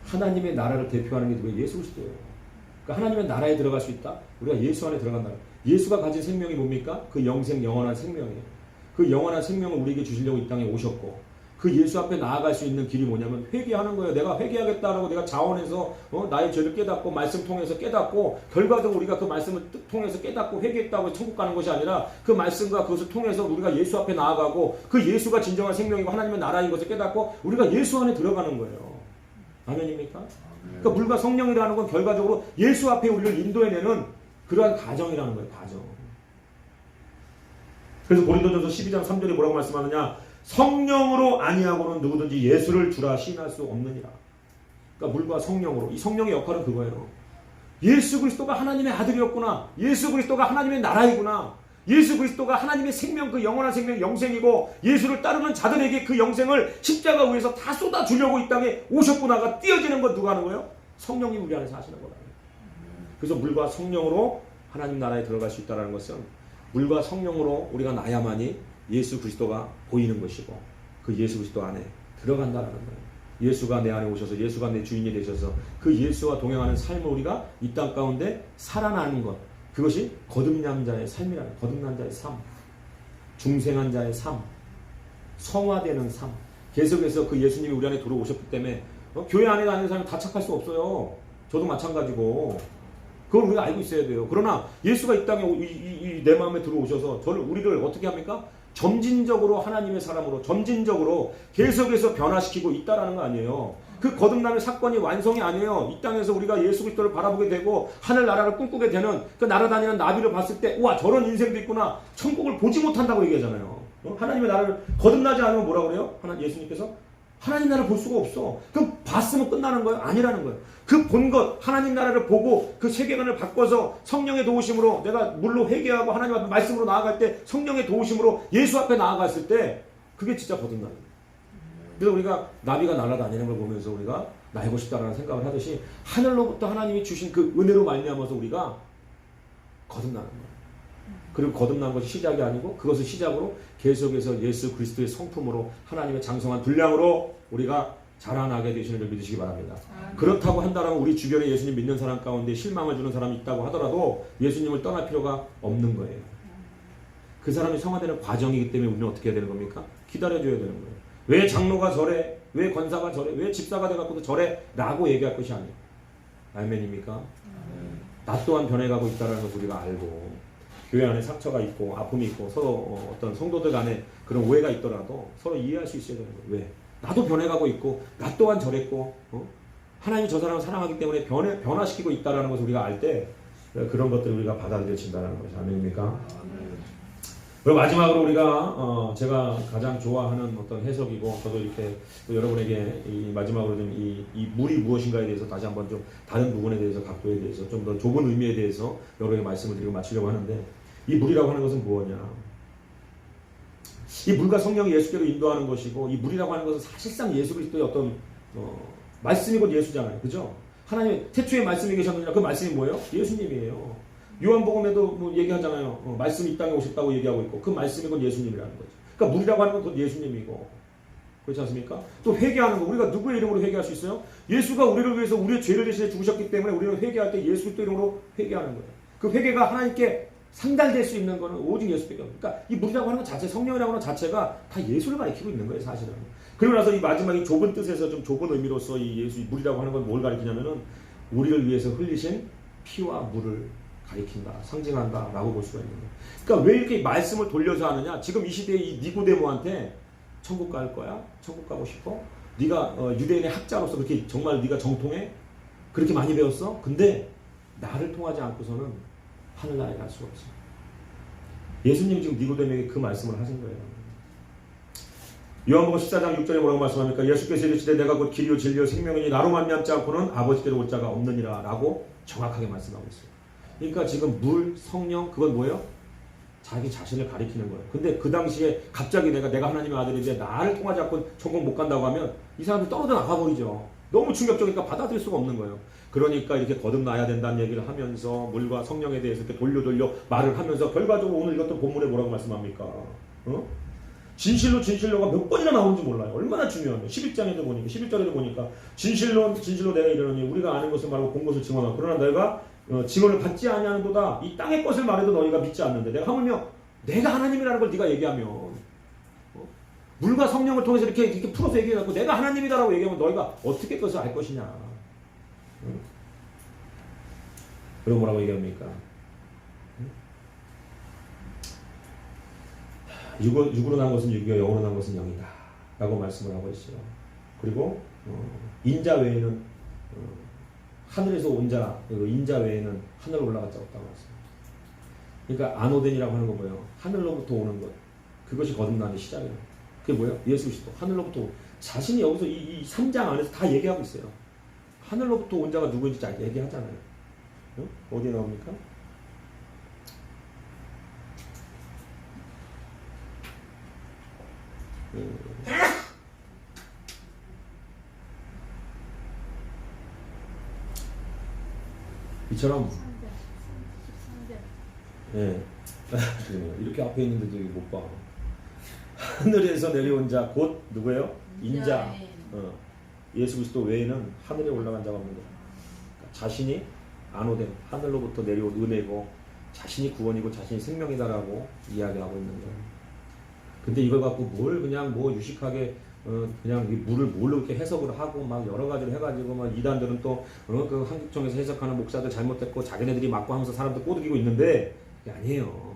하나님의 나라를 대표하는 게 누구예요? 예수 그리스도예요. 그러니까 하나님의 나라에 들어갈 수 있다? 우리가 예수 안에 들어간다. 예수가 가진 생명이 뭡니까? 그 영생 영원한 생명이에요. 그 영원한 생명을 우리에게 주시려고 이 땅에 오셨고, 그 예수 앞에 나아갈 수 있는 길이 뭐냐면 회개하는 거예요. 내가 회개하겠다라고 내가 자원해서 나의 죄를 깨닫고 말씀 통해서 깨닫고 결과적으로 우리가 그 말씀을 통해서 깨닫고 회개했다고 천국 가는 것이 아니라 그 말씀과 그것을 통해서 우리가 예수 앞에 나아가고 그 예수가 진정한 생명이고 하나님의 나라인 것을 깨닫고 우리가 예수 안에 들어가는 거예요. 아멘입니까? 그러니까 물과 성령이라는 건 결과적으로 예수 앞에 우리를 인도해내는 그러한 가정이라는 거예요. 가정. 그래서 고린도전서 12장 3절에 뭐라고 말씀하느냐? 성령으로 아니하고는 누구든지 예수를 주라 시인할 수 없느니라. 그러니까 물과 성령으로. 이 성령의 역할은 그거예요. 예수 그리스도가 하나님의 아들이었구나. 예수 그리스도가 하나님의 나라이구나. 예수 그리스도가 하나님의 생명, 그 영원한 생명, 영생이고 예수를 따르는 자들에게 그 영생을 십자가 위에서 다 쏟아주려고 이 땅에 오셨구나가 띄어지는 건 누가 하는 거예요? 성령이 우리 안에서 하시는 거다. 그래서 물과 성령으로 하나님 나라에 들어갈 수 있다는 것은 물과 성령으로 우리가 나야만이 예수 그리스도가 보이는 것이고 그 예수 그리스도 안에 들어간다는 거예요. 예수가 내 안에 오셔서 예수가 내 주인이 되셔서 그 예수와 동행하는 삶을 우리가 이 땅 가운데 살아나는 것, 그것이 거듭난 자의 삶이라는, 거듭난 자의 삶, 중생한 자의 삶, 성화되는 삶. 계속해서 그 예수님이 우리 안에 들어오셨기 때문에 교회 안에 다니는 사람이 다 착할 수 없어요. 저도 마찬가지고. 그걸 우리가 알고 있어야 돼요. 그러나 예수가 이 땅에 내 마음에 들어오셔서 우리를 어떻게 합니까? 점진적으로 하나님의 사람으로 점진적으로 계속해서 변화시키고 있다라는 거 아니에요. 그 거듭남의 사건이 완성이 아니에요. 이 땅에서 우리가 예수 그리스도를 바라보게 되고 하늘나라를 꿈꾸게 되는 그 날아다니는 나비를 봤을 때 우와 저런 인생도 있구나. 천국을 보지 못한다고 얘기하잖아요. 하나님의 나라를 거듭나지 않으면 뭐라고 그래요? 예수님께서 하나님 나라를 볼 수가 없어. 그럼 봤으면 끝나는 거예요? 아니라는 거예요. 그 본 것, 하나님 나라를 보고 그 세계관을 바꿔서 성령의 도우심으로 내가 물로 회개하고 하나님 앞에 말씀으로 나아갈 때 성령의 도우심으로 예수 앞에 나아갔을 때 그게 진짜 거듭나는 거예요. 그래서 우리가 나비가 날아다니는 걸 보면서 우리가 날고 싶다라는 생각을 하듯이 하늘로부터 하나님이 주신 그 은혜로 말미암아서 우리가 거듭나는 거예요. 그리고 거듭난 것이 시작이 아니고 그것을 시작으로 계속해서 예수 그리스도의 성품으로 하나님의 장성한 분량으로 우리가 자라나게 되시는 걸 믿으시기 바랍니다. 그렇다고 한다면 우리 주변에 예수님 믿는 사람 가운데 실망을 주는 사람이 있다고 하더라도 예수님을 떠날 필요가 없는 거예요. 그 사람이 성화되는 과정이기 때문에 우리는 어떻게 해야 되는 겁니까? 기다려줘야 되는 거예요. 왜 장로가 저래? 왜 권사가 저래? 왜 집사가 돼갖고도 저래? 라고 얘기할 것이 아니에요. 아멘입니까? 나 또한 변해가고 있다는 것을 우리가 알고 교회 안에 상처가 있고 아픔이 있고 서로 어떤 성도들 간에 그런 오해가 있더라도 서로 이해할 수 있어야 되는 거예요. 왜? 나도 변해가고 있고 나 또한 저랬고 하나님이 저 사람을 사랑하기 때문에 변화시키고 있다는 것을 우리가 알 때 그런 것들을 우리가 받아들여진다는 것이 아멘입니까? 그리고 마지막으로 우리가 제가 가장 좋아하는 어떤 해석이고 저도 이렇게 여러분에게 이 마지막으로 좀 이 물이 무엇인가에 대해서 다시 한번 좀 다른 부분에 대해서 각도에 대해서 좀 더 좁은 의미에 대해서 여러분에게 말씀을 드리고 마치려고 하는데 이 물이라고 하는 것은 무엇이냐? 이 물과 성령이 예수께로 인도하는 것이고 이 물이라고 하는 것은 사실상 예수 그리스도의 어떤 말씀이 곧 예수잖아요. 그죠? 하나님의 태초에 말씀이 계셨느냐 그 말씀이 뭐예요? 예수님이에요. 요한복음에도 뭐 얘기하잖아요. 말씀이 이 땅에 오셨다고 얘기하고 있고 그 말씀이 곧 예수님이라는 거죠. 그러니까 물이라고 하는 건 곧 예수님이고 그렇지 않습니까? 또 회개하는 거 우리가 누구의 이름으로 회개할 수 있어요? 예수가 우리를 위해서 우리의 죄를 대신해 죽으셨기 때문에 우리는 회개할 때 예수 그리스도 이름으로 회개하는 거예요. 그 회개가 하나님께 상달될 수 있는 것은 오직 예수밖에 없어요. 그러니까 이 물이라고 하는 것 자체, 성령이라고 하는 것 자체가 다 예수를 가리키고 있는 거예요, 사실은. 그리고 나서 이 마지막 이 좁은 뜻에서 좀 좁은 의미로서 이 예수 물이라고 하는 건 뭘 가리키냐면은 우리를 위해서 흘리신 피와 물을 가리킨다, 상징한다라고 볼 수가 있는 거예요. 그러니까 왜 이렇게 말씀을 돌려서 하느냐? 지금 이 시대에 이 니고데모한테 천국 갈 거야? 천국 가고 싶어? 네가 유대인의 학자로서 그렇게 정말 네가 정통해? 그렇게 많이 배웠어? 근데 나를 통하지 않고서는 하늘나라에 갈 수가 없어. 예수님이 지금 니고데모에게 그 말씀을 하신 거예요. 요한복음 14장 6절에 뭐라고 말씀합니까? 예수께서 이르시되 내가 곧 길이요 진리요 생명이니 나로 말미암지 않고는 아버지께로 올 자가 없느니라 라고 정확하게 말씀하고 있어요. 그러니까 지금 물, 성령 그건 뭐예요? 자기 자신을 가리키는 거예요. 근데 그 당시에 갑자기 내가 하나님의 아들인데 나를 통하지 않고 천국 못 간다고 하면 이 사람이 떨어져 나가버리죠. 너무 충격적이니까 받아들일 수가 없는 거예요. 그러니까 이렇게 거듭나야 된다는 얘기를 하면서 물과 성령에 대해서 이렇게 돌려 말을 하면서 결과적으로 오늘 이것도 본문에 뭐라고 말씀합니까? 진실로가 몇 번이나 나오는지 몰라요. 얼마나 중요하면 11장에도 보니까 11절에도 보니까 진실로 내가 이르노니 우리가 아는 것을 말하고 본 것을 증언하고 그러나 너희가 증언을 받지 아니하는도다. 이 땅의 것을 말해도 너희가 믿지 않는데 내가 하물며 내가 하나님이라는 걸 네가 얘기하면 물과 성령을 통해서 이렇게 풀어서 얘기해갖고 내가 하나님이다라고 얘기하면 너희가 어떻게 그것을 알 것이냐. 그럼 뭐라고 얘기합니까? 육으로 난 것은 육이요 영으로 난 것은 영이다 라고 말씀을 하고 있어요. 그리고 인자 외에는 하늘에서 온 자, 그리고 인자 외에는 하늘로 올라갈 자가 없다고 말씀합니다. 그러니까 아노덴이라고 하는 건 뭐예요? 하늘로부터 오는 것. 그것이 거듭남의 시작이에요. 그게 뭐예요? 예수 그리스도. 하늘로부터 자신이 여기서 이 3장 안에서 다 얘기하고 있어요. 하늘로부터 온 자가 누구인지 잘 얘기하잖아요. 어디에 나옵니까? 이처럼 예. 이렇게 앞에 있는데도 못 봐. 하늘에서 내려온 자 곧 누구예요? 인자. 예수 그리스도 외에는 하늘에 올라간 자가 없는 거예요. 그러니까 자신이 안오된 하늘로부터 내려온 은혜고 자신이 구원이고 자신이 생명이다라고 이야기하고 있는 거예요. 근데 이걸 갖고 뭘 그냥 뭐 유식하게 그냥 이 물을 뭘로 이렇게 해석을 하고 막 여러 가지로 해가지고 막 이단들은 또 그 한국정에서 해석하는 목사들 잘못됐고 자기네들이 맞고 하면서 사람들 꼬드기고 있는데 그게 아니에요.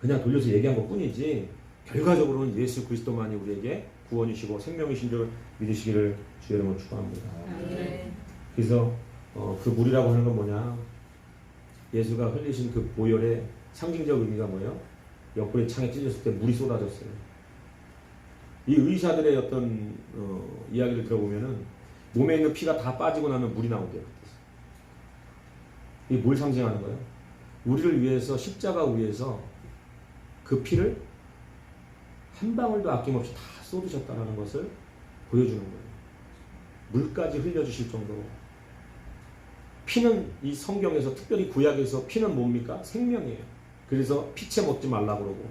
그냥 돌려서 얘기한 것 뿐이지 결과적으로는 예수 그리스도만이 우리에게 구원이시고 생명이신 줄 믿으시기를 주의 이름으로 축원합니다. 그래서 그 물이라고 하는 건 뭐냐? 예수가 흘리신 그 보혈의 상징적 의미가 뭐예요? 옆구리 창에 찢었을 때 물이 쏟아졌어요. 이 의사들의 어떤 이야기를 들어보면은 몸에 있는 피가 다 빠지고 나면 물이 나온대요. 이게 뭘 상징하는 거예요? 우리를 위해서 십자가 위에서 그 피를 한 방울도 아낌없이 다 쏟으셨다는 것을 보여주는 거예요. 물까지 흘려주실 정도로. 피는 이 성경에서 특별히 구약에서 피는 뭡니까? 생명이에요. 그래서 피채 먹지 말라 그러고.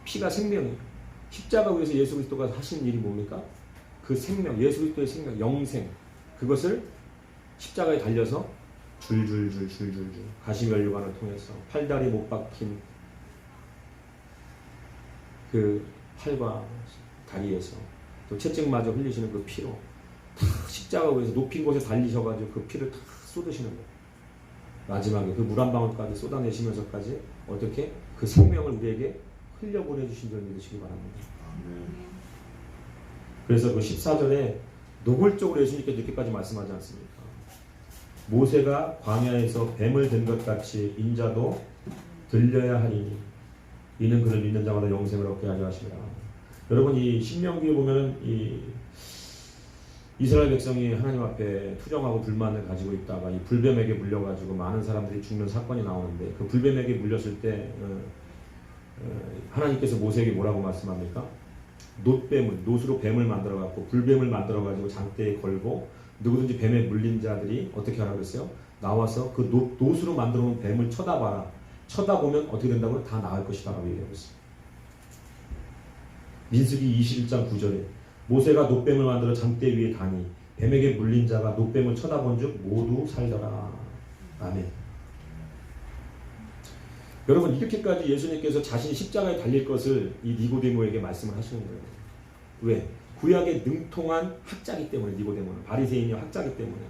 피가 생명이에요. 십자가 위에서 예수 그리스도가 하신 일이 뭡니까? 그 생명, 예수 그리스도의 생명, 영생, 그것을 십자가에 달려서 줄줄줄 가시면류관을 통해서 팔다리 못 박힌 그 팔과 다리에서 또 채찍마저 흘리시는 그 피로 다 십자가 위에서 높인 곳에 달리셔가지고 그 피를 다 쏟으시는 거예요. 마지막에 그 물 한 방울까지 쏟아내시면서까지 어떻게 그 생명을 우리에게 흘려보내주신 줄 믿으시기 바랍니다. 그래서 그 14절에 노골적으로 예수님께서 이렇게까지 말씀하지 않습니까? 모세가 광야에서 뱀을 든 것 같이 인자도 들려야 하리니 이는 그를 믿는 자마다 영생을 얻게 하려 하시리라. 여러분 이 신명기에 보면 이 이스라엘 백성이 하나님 앞에 투정하고 불만을 가지고 있다가 이 불뱀에게 물려가지고 많은 사람들이 죽는 사건이 나오는데 그 불뱀에게 물렸을 때 하나님께서 모세에게 뭐라고 말씀합니까? 노스로 뱀을 만들어갖고 불뱀을 만들어가지고 장대에 걸고 누구든지 뱀에 물린 자들이 어떻게 하라고 했어요? 나와서 그 노스로 만들어놓은 뱀을 쳐다봐라. 쳐다보면 어떻게 된다고요? 다 나을 것이다 라고 얘기하고 있어요. 민수기 21장 9절에 모세가 노뱀을 만들어 장대 위에 다니 뱀에게 물린 자가 노뱀을 쳐다본 즉 모두 살더라. 아멘. 여러분 이렇게까지 예수님께서 자신이 십자가에 달릴 것을 이 니고데모에게 말씀을 하시는 거예요. 왜? 구약에 능통한 학자이기 때문에. 니고데모는 바리새인이요 학자이기 때문에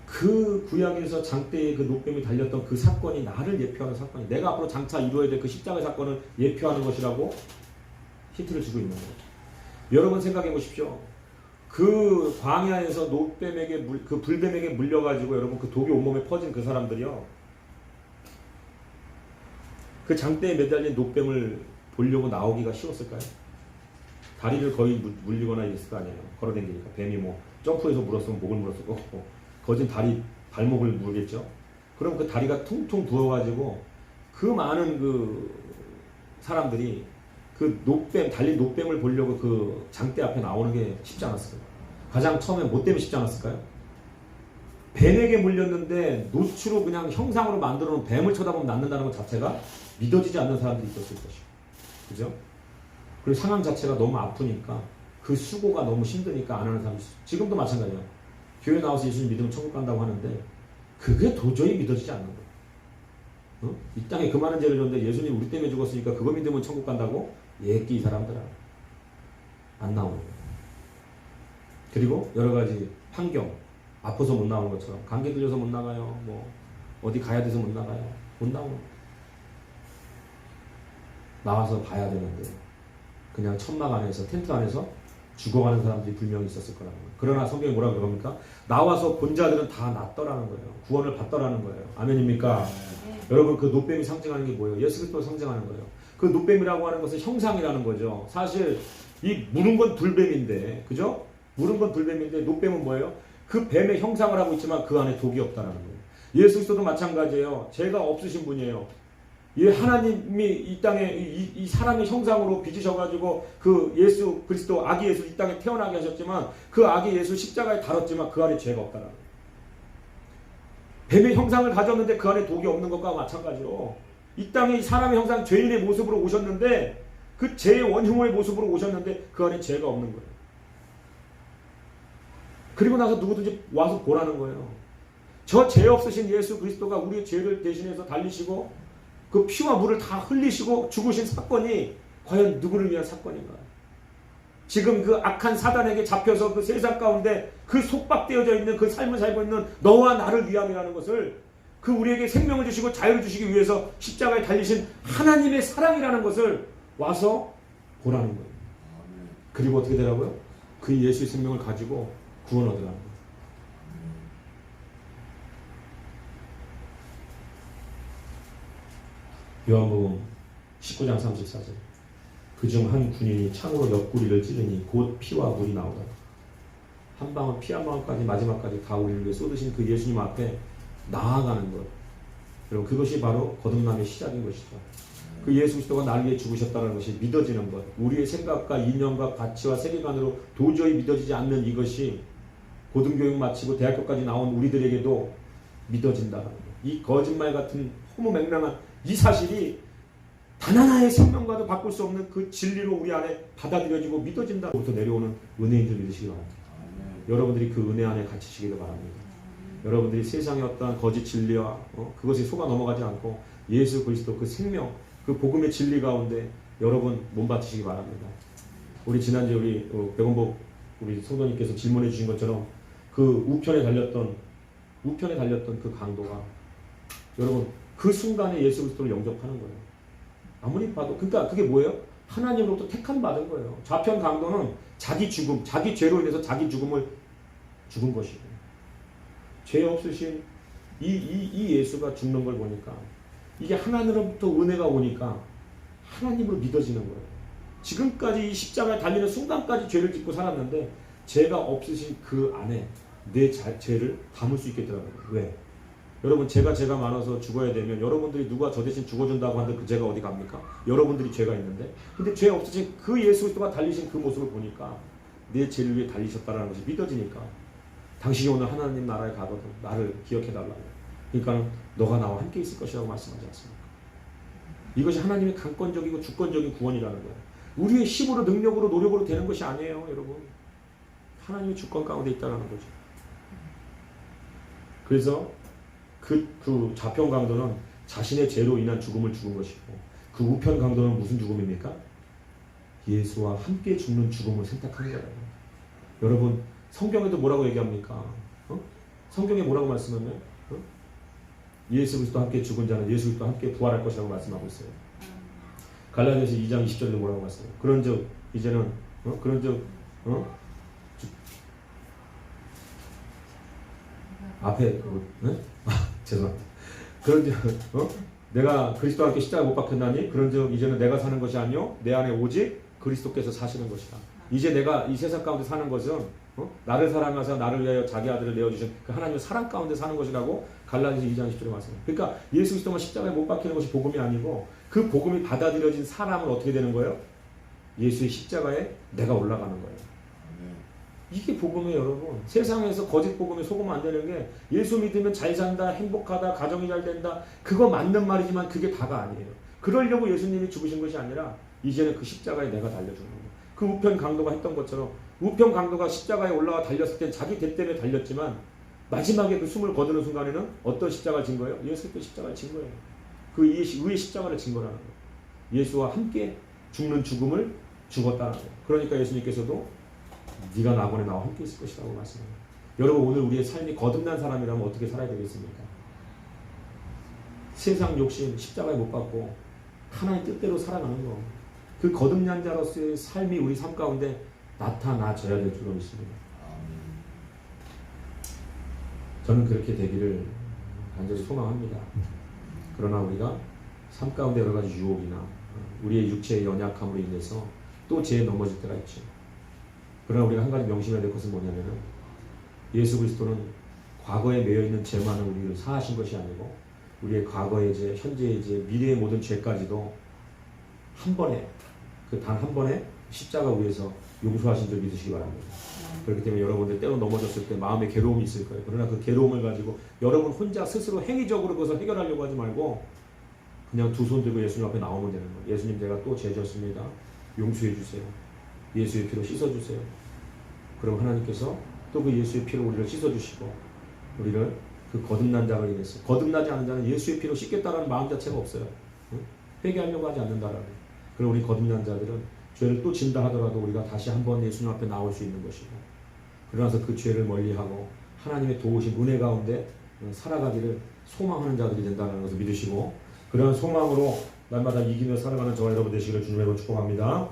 그 구약에서 장대에 그 노뱀이 달렸던 그 사건이 나를 예표하는 사건이, 내가 앞으로 장차 이루어야 될 그 십자가의 사건을 예표하는 것이라고 힌트를 주고 있는 거예요. 여러분 생각해 보십시오. 그 광야에서 노뱀에게 그 불뱀에게 물려가지고 여러분 그 독이 온몸에 퍼진 그 사람들이요, 그 장대에 매달린 노뱀을 보려고 나오기가 쉬웠을까요? 다리를 거의 물리거나 이랬을 거 아니에요. 걸어다니니까. 뱀이 뭐 점프해서 물었으면 목을 물었을 거고, 거진 다리 발목을 물겠죠. 그럼 그 다리가 퉁퉁 부어가지고 그 많은 그 사람들이 그 노뱀, 달린 노뱀을 보려고 그 장대 앞에 나오는 게 쉽지 않았을까요? 가장 처음에 뭐 때문에 쉽지 않았을까요? 뱀에게 물렸는데 노추로 그냥 형상으로 만들어 놓은 뱀을 쳐다보면 낫는다는 것 자체가 믿어지지 않는 사람들이 있었을 것이고, 그죠? 그리고 상황 자체가 너무 아프니까, 그 수고가 너무 힘드니까 안 하는 사람이 있어요. 지금도 마찬가지예요. 교회 나와서 예수님 믿으면 천국 간다고 하는데 그게 도저히 믿어지지 않는 거예요. 이 땅에 그 많은 죄를 졌는데 예수님 우리 때문에 죽었으니까 그거 믿으면 천국 간다고? 예끼 이 사람들아. 안 나오는 거예요. 그리고 여러 가지 환경, 아파서 못 나오는 것처럼, 감기 들려서 못 나가요, 뭐 어디 가야 돼서 못 나가요, 못 나오는 거예요. 나와서 봐야 되는데 그냥 천막 안에서, 텐트 안에서 죽어가는 사람들이 분명히 있었을 거라는 거예요. 그러나 성경이 뭐라고 그럽니까? 나와서 본 자들은 다 낫더라는 거예요. 구원을 받더라는 거예요. 아멘입니까? 네. 여러분 그 노뱀이 상징하는 게 뭐예요? 예수 그리스도를 상징하는 거예요. 그 노뱀이라고 하는 것은 형상이라는 거죠. 사실 이 물은 건 불뱀인데, 그죠? 물은 건 불뱀인데 노뱀은 뭐예요? 그 뱀의 형상을 하고 있지만 그 안에 독이 없다는 거예요. 예수 그리스도도 마찬가지예요. 죄가 없으신 분이에요. 이 하나님이 이 땅에 이 사람의 형상으로 빚으셔가지고 그 예수 그리스도 아기 예수 이 땅에 태어나게 하셨지만 그 아기 예수 십자가에 달았지만 그 안에 죄가 없다는 거예요. 뱀의 형상을 가졌는데 그 안에 독이 없는 것과 마찬가지로 이 땅에 이 사람의 형상 죄인의 모습으로 오셨는데, 그 죄의 원흉의 모습으로 오셨는데 그 안에 죄가 없는 거예요. 그리고 나서 누구든지 와서 보라는 거예요. 저 죄 없으신 예수 그리스도가 우리의 죄를 대신해서 달리시고 그 피와 물을 다 흘리시고 죽으신 사건이 과연 누구를 위한 사건인가? 지금 그 악한 사단에게 잡혀서 그 세상 가운데 그 속박되어져 있는 그 삶을 살고 있는 너와 나를 위함이라는 것을, 그 우리에게 생명을 주시고 자유를 주시기 위해서 십자가에 달리신 하나님의 사랑이라는 것을 와서 보라는 거예요. 그리고 어떻게 되라고요? 그 예수의 생명을 가지고 구원 얻으라는 거예요. 요한복음 19장 34절. 그중 한 군인이 창으로 옆구리를 찌르니 곧 피와 물이 나오더라. 한 방울, 피 한 방울까지 마지막까지 다 우리를 위해 쏟으신 그 예수님 앞에 나아가는 것. 여러분 그것이 바로 거듭남의 시작인 것이죠. 그 예수 그리스도가 나를 위해 죽으셨다는 것이 믿어지는 것. 우리의 생각과 이념과 가치와 세계관으로 도저히 믿어지지 않는 이것이 고등교육 마치고 대학교까지 나온 우리들에게도 믿어진다는 것. 이 거짓말 같은 허무맹랑한 이 사실이 단 하나의 생명과도 바꿀 수 없는 그 진리로 우리 안에 받아들여지고 믿어진다부터 내려오는 은혜인 줄 믿으시기 바랍니다. 여러분들이 그 은혜 안에 갇히시기를 바랍니다. 여러분들이 세상의 어떠한 거짓 진리와 그것에 속아 넘어가지 않고 예수 그리스도 그 생명, 그 복음의 진리 가운데 여러분 몸받으시기 바랍니다. 우리 지난주에 우리 백원복 우리 성도님께서 질문해 주신 것처럼 그 우편에 달렸던 그 강도가 여러분 그 순간에 예수 그리스도를 영접하는 거예요. 아무리 봐도 그러니까 그게 뭐예요? 하나님으로부터 택함 받은 거예요. 좌편 강도는 자기 죽음, 자기 죄로 인해서 자기 죽음을 죽은 것이고 죄 없으신 이 예수가 죽는 걸 보니까 이게 하나님으로부터 은혜가 오니까 하나님으로 믿어지는 거예요. 지금까지 이 십자가에 달리는 순간까지 죄를 짓고 살았는데 죄가 없으신 그 안에 내 죄를 담을 수 있겠더라고요. 왜? 여러분 죄가 많아서 죽어야 되면 여러분들이 누가 저 대신 죽어준다고 하는데 그 죄가 어디 갑니까? 여러분들이 죄가 있는데 근데 죄 없으신 그 예수 그리스도가 달리신 그 모습을 보니까 내 죄를 위해 달리셨다는 것이 믿어지니까 당신이 오늘 하나님 나라에 가거든 나를 기억해달라고. 그러니까 너가 나와 함께 있을 것이라고 말씀하지 않습니까? 이것이 하나님의 강권적이고 주권적인 구원이라는 거예요. 우리의 힘으로 능력으로 노력으로 되는 것이 아니에요. 여러분 하나님의 주권 가운데 있다는 거죠. 그래서 그 좌편 강도는 자신의 죄로 인한 죽음을 죽은 것이고 그 우편 강도는 무슨 죽음입니까? 예수와 함께 죽는 죽음을 선택한 거예요. 여러분 성경에도 뭐라고 얘기합니까? 성경에 뭐라고 말씀하면 예수 그리스도와 함께 죽은 자는 예수 그리스도와 함께 부활할 것이라고 말씀하고 있어요. 갈라디아서 2장 20절에 뭐라고 말씀해요? 그런즉 이제는 앞에 죄송합니다. 그런즉 내가 그리스도와 함께 십자가에 못 박혔나니 그런즉 이제는 내가 사는 것이 아니요 내 안에 오직 그리스도께서 사시는 것이다. 이제 내가 이 세상 가운데 사는 것은 나를 사랑하사 나를 위하여 자기 아들을 내어주신 그 하나님의 사랑 가운데 사는 것이라고 갈라디아서 2장 10절에 말씀해요. 그러니까 예수 그리스도만 십자가에 못 박히는 것이 복음이 아니고 그 복음이 받아들여진 사람은 어떻게 되는 거예요? 예수의 십자가에 내가 올라가는 거예요. 이게 복음이에요, 여러분. 세상에서 거짓 복음에 속으면 안 되는 게 예수 믿으면 잘 산다, 행복하다, 가정이 잘 된다. 그거 맞는 말이지만 그게 다가 아니에요. 그러려고 예수님이 죽으신 것이 아니라 이제는 그 십자가에 내가 달려주는 거예요. 그 우편 강도가 했던 것처럼 우편 강도가 십자가에 올라와 달렸을 때 자기 대 때문에 달렸지만 마지막에 그 숨을 거두는 순간에는 어떤 십자가를 진 거예요? 예수 그리스도 십자가를 진 거예요. 그 의의 십자가를 진 거라는 거예요. 예수와 함께 죽는 죽음을 죽었다는 거예요. 그러니까 예수님께서도 네가 낙원에 나와 함께 있을 것이라고 말씀합니다. 여러분 오늘 우리의 삶이 거듭난 사람이라면 어떻게 살아야 되겠습니까? 세상 욕심 십자가에 못 박고 하나님 뜻대로 살아가는 거. 그 거듭난 자로서의 삶이 우리 삶 가운데 나타나져야 될 줄로 믿습니다. 저는 그렇게 되기를 간절히 소망합니다. 그러나 우리가 삶 가운데 여러 가지 유혹이나 우리의 육체의 연약함으로 인해서 또 죄에 넘어질 때가 있죠. 그러나 우리가 한 가지 명심해야 될 것은 뭐냐면 예수 그리스도는 과거에 매여있는 죄만을 우리를 사하신 것이 아니고 우리의 과거의 죄, 현재의 죄, 미래의 모든 죄까지도 한 번에 그 단 한 번에 십자가 위에서 용서하신 줄 믿으시기 바랍니다. 그렇기 때문에 여러분들 때로 넘어졌을 때 마음에 괴로움이 있을 거예요. 그러나 그 괴로움을 가지고 여러분 혼자 스스로 행위적으로 그것을 해결하려고 하지 말고 그냥 두 손 들고 예수님 앞에 나오면 되는 거예요. 예수님 제가 또 죄 졌습니다. 용서해 주세요. 예수의 피로 씻어주세요. 그럼 하나님께서 또 그 예수의 피로 우리를 씻어주시고 우리를 그 거듭난 자로 인해서 거듭나지 않은 자는 예수의 피로 씻겠다라는 마음 자체가 없어요. 회개하려고 하지 않는다라는. 그럼 우리 거듭난 자들은 죄를 또 진다 하더라도 우리가 다시 한번 예수님 앞에 나올 수 있는 것이고 그러나서 그 죄를 멀리하고 하나님의 도우신 은혜 가운데 살아가기를 소망하는 자들이 된다는 것을 믿으시고 그런 소망으로 날마다 이기며 살아가는 저와 여러분 되시기를 주님의 이름으로 축복합니다.